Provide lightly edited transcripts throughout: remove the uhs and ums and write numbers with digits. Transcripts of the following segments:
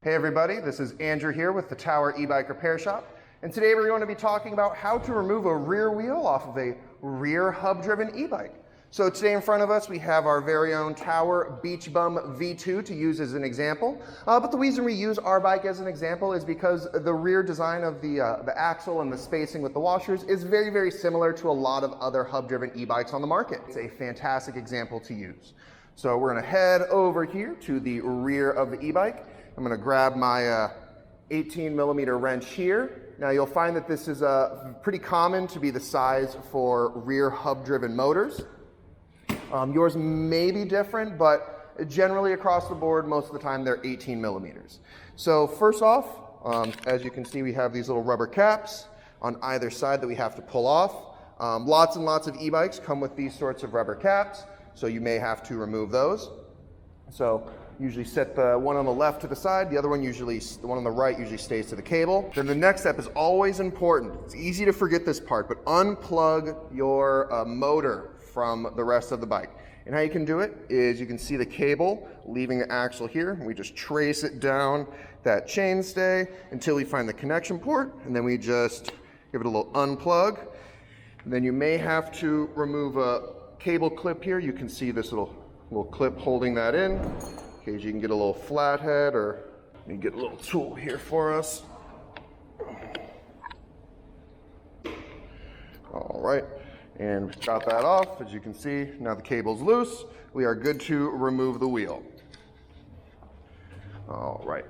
Hey everybody, this is Andrew here with the Tower e-bike repair shop, and today we're going to be talking about how to remove a rear wheel off of a rear hub-driven e-bike. So today in front of us we have our very own Tower Beach Bum V2 to use as an example, but the reason we use our bike as an example is because the rear design of the axle and the spacing with the washers is very, very similar to a lot of other hub-driven e-bikes on the market. It's a fantastic example to use. So we're going to head over here to the rear of the e-bike. I'm going to grab my 18mm wrench here. Now you'll find that this is pretty common to be the size for rear hub-driven motors. Yours may be different, but generally across the board, most of the time they're 18mm. So first off, as you can see, we have these little rubber caps on either side that we have to pull off. Lots and lots of e-bikes come with these sorts of rubber caps, so you may have to remove those. So usually set the one on the left to the side, the other one the one on the right usually stays to the cable. Then the next step is always important. It's easy to forget this part, but unplug your motor from the rest of the bike. And how you can do it is you can see the cable leaving the axle here. We just trace it down that chainstay until we find the connection port, and then we just give it a little unplug. And then you may have to remove a cable clip here. You can see this little clip holding that in. In case you can get a little flathead, or you can get a little tool here for us. All right, and we've got that off. As you can see, now the cable's loose. We are good to remove the wheel. All right,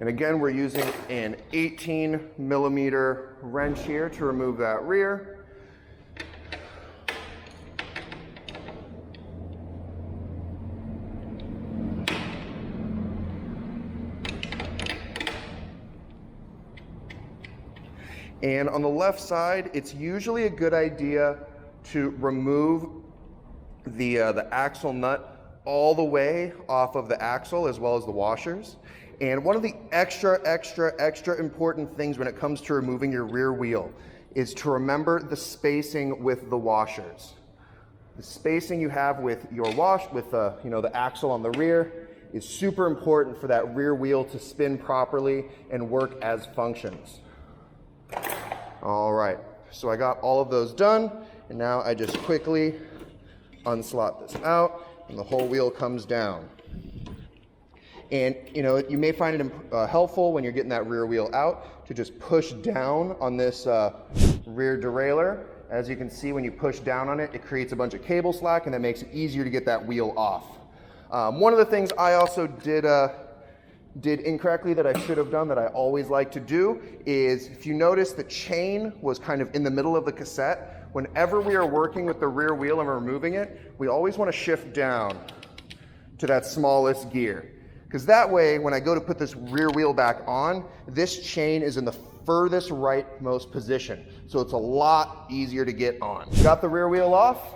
and again, we're using an 18mm wrench here to remove that rear. And on the left side, it's usually a good idea to remove the axle nut all the way off of the axle as well as the washers. And one of the extra important things when it comes to removing your rear wheel is to remember the spacing with the washers. The spacing you have with your the axle on the rear is super important for that rear wheel to spin properly and work as functions. All right, so I got all of those done, and now I just quickly unslot this out, and the whole wheel comes down. And you may find it helpful when you're getting that rear wheel out to just push down on this rear derailleur. As you can see, when you push down on it, it creates a bunch of cable slack, and that makes it easier to get that wheel off. One of the things I also did incorrectly that I should have done, that I always like to do, is if you notice the chain was kind of in the middle of the cassette, whenever we are working with the rear wheel and removing it, we always want to shift down to that smallest gear. Because that way, when I go to put this rear wheel back on, this chain is in the furthest rightmost position. So it's a lot easier to get on. Got the rear wheel off.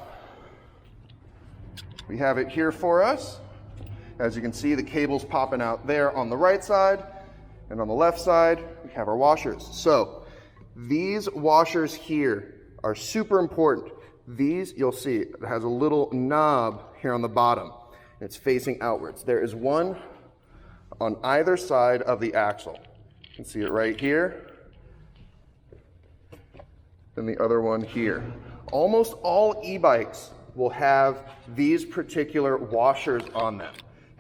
We have it here for us. As you can see, the cable's popping out there on the right side, and on the left side, we have our washers. So these washers here are super important. These, you'll see, it has a little knob here on the bottom, and it's facing outwards. There is one on either side of the axle. You can see it right here, and the other one here. Almost all e-bikes will have these particular washers on them.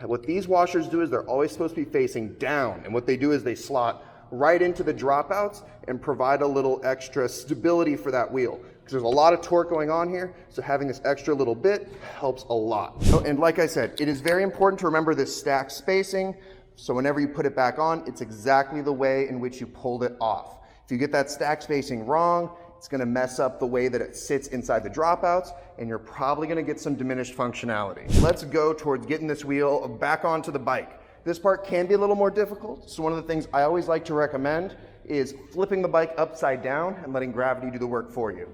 What these washers do is they're always supposed to be facing down, and what they do is they slot right into the dropouts and provide a little extra stability for that wheel, because there's a lot of torque going on here, so having this extra little bit helps a lot. And like I said, it is very important to remember this stack spacing, so whenever you put it back on, it's exactly the way in which you pulled it off. If you get that stack spacing wrong, it's going to mess up the way that it sits inside the dropouts, and you're probably going to get some diminished functionality. Let's go towards getting this wheel back onto the bike. This part can be a little more difficult, so one of the things I always like to recommend is flipping the bike upside down and letting gravity do the work for you.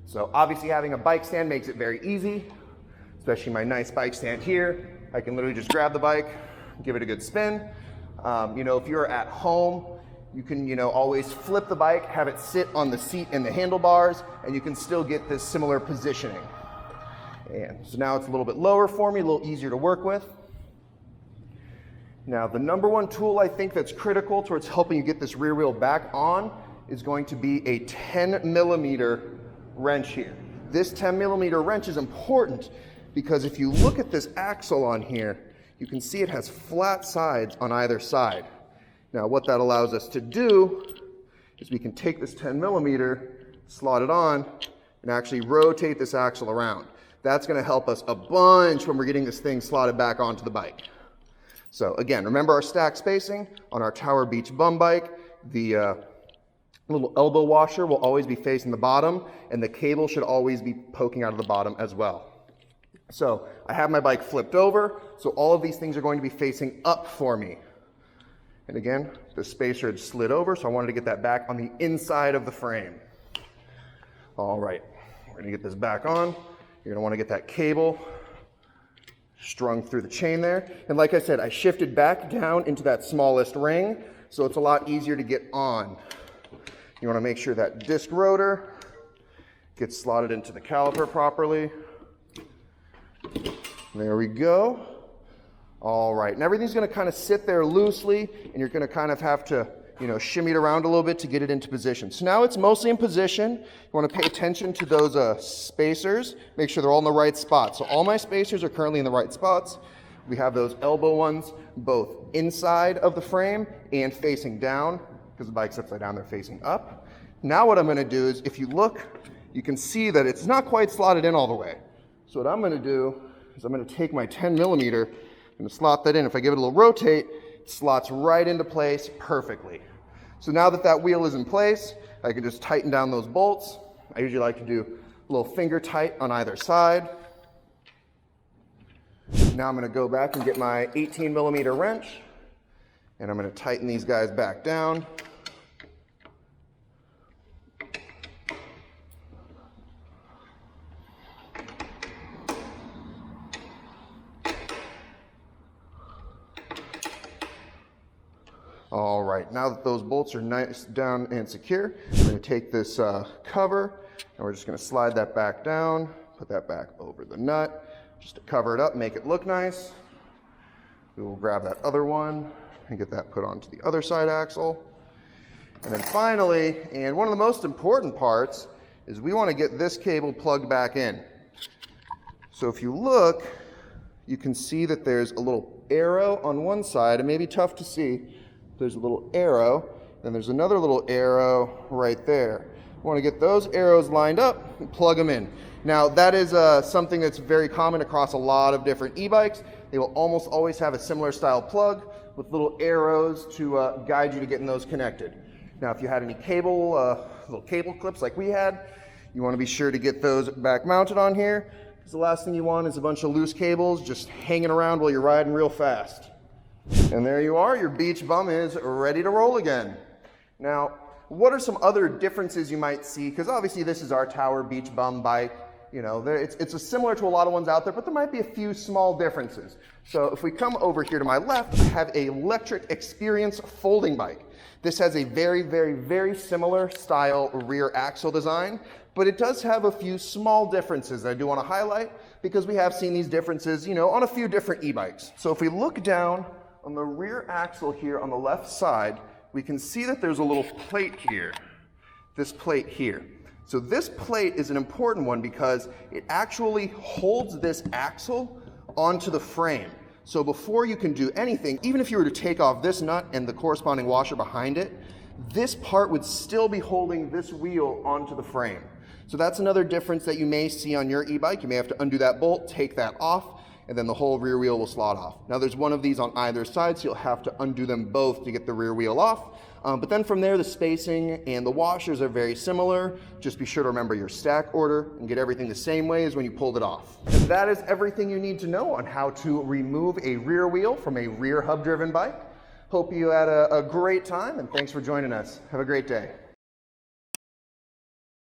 So obviously having a bike stand makes it very easy, especially my nice bike stand here. I can literally just grab the bike, give it a good spin. If you're at home, you can, always flip the bike, have it sit on the seat and the handlebars, and you can still get this similar positioning. And so now it's a little bit lower for me, a little easier to work with. Now, the number one tool I think that's critical towards helping you get this rear wheel back on is going to be a 10mm wrench here. This 10mm wrench is important because if you look at this axle on here, you can see it has flat sides on either side. Now, what that allows us to do is we can take this 10mm, slot it on, and actually rotate this axle around. That's going to help us a bunch when we're getting this thing slotted back onto the bike. So again, remember our stack spacing on our Tower Beach bum bike. The little elbow washer will always be facing the bottom, and the cable should always be poking out of the bottom as well. So I have my bike flipped over, so all of these things are going to be facing up for me. And again, the spacer had slid over, so I wanted to get that back on the inside of the frame. All right, we're gonna get this back on. You're gonna wanna get that cable strung through the chain there. And like I said, I shifted back down into that smallest ring, so it's a lot easier to get on. You wanna make sure that disc rotor gets slotted into the caliper properly. There we go. All right, and everything's gonna kind of sit there loosely, and you're gonna kind of have to, shimmy it around a little bit to get it into position. So now it's mostly in position. You wanna pay attention to those spacers, make sure they're all in the right spot. So all my spacers are currently in the right spots. We have those elbow ones both inside of the frame and facing down, because the bike's upside down, they're facing up. Now what I'm gonna do is, if you look, you can see that it's not quite slotted in all the way. So what I'm gonna do is I'm gonna take my 10mm, I'm gonna slot that in. If I give it a little rotate, it slots right into place perfectly. So now that that wheel is in place, I can just tighten down those bolts. I usually like to do a little finger tight on either side. Now I'm gonna go back and get my 18mm wrench, and I'm gonna tighten these guys back down. All right, now that those bolts are nice down and secure, I'm gonna take this cover, and we're just gonna slide that back down, put that back over the nut, just to cover it up, make it look nice. We will grab that other one and get that put onto the other side axle. And then finally, and one of the most important parts, is we wanna get this cable plugged back in. So if you look, you can see that there's a little arrow on one side. It may be tough to see. There's a little arrow, then there's another little arrow right there. We want to get those arrows lined up and plug them in. Now that is something that's very common across a lot of different e-bikes. They will almost always have a similar style plug with little arrows to guide you to getting those connected. Now if you had any cable, little cable clips like we had, you want to be sure to get those back mounted on here, because the last thing you want is a bunch of loose cables just hanging around while you're riding real fast. And there you are, your beach bum is ready to roll again. Now, what are some other differences you might see? Because obviously this is our Tower Beach bum bike. It's similar to a lot of ones out there, but there might be a few small differences. So if we come over here to my left, I have an electric experience folding bike. This has a very, very, very similar style rear axle design, but it does have a few small differences that I do want to highlight because we have seen these differences, on a few different e-bikes. So if we look down on the rear axle here on the left side, we can see that there's a little plate here, this plate here. So this plate is an important one because it actually holds this axle onto the frame. So before you can do anything, even if you were to take off this nut and the corresponding washer behind it, this part would still be holding this wheel onto the frame. So that's another difference that you may see on your e-bike. You may have to undo that bolt, take that off, and then the whole rear wheel will slot off. Now there's one of these on either side, so you'll have to undo them both to get the rear wheel off. But then from there, the spacing and the washers are very similar. Just be sure to remember your stack order and get everything the same way as when you pulled it off. And that is everything you need to know on how to remove a rear wheel from a rear hub-driven bike. Hope you had a great time, and thanks for joining us. Have a great day.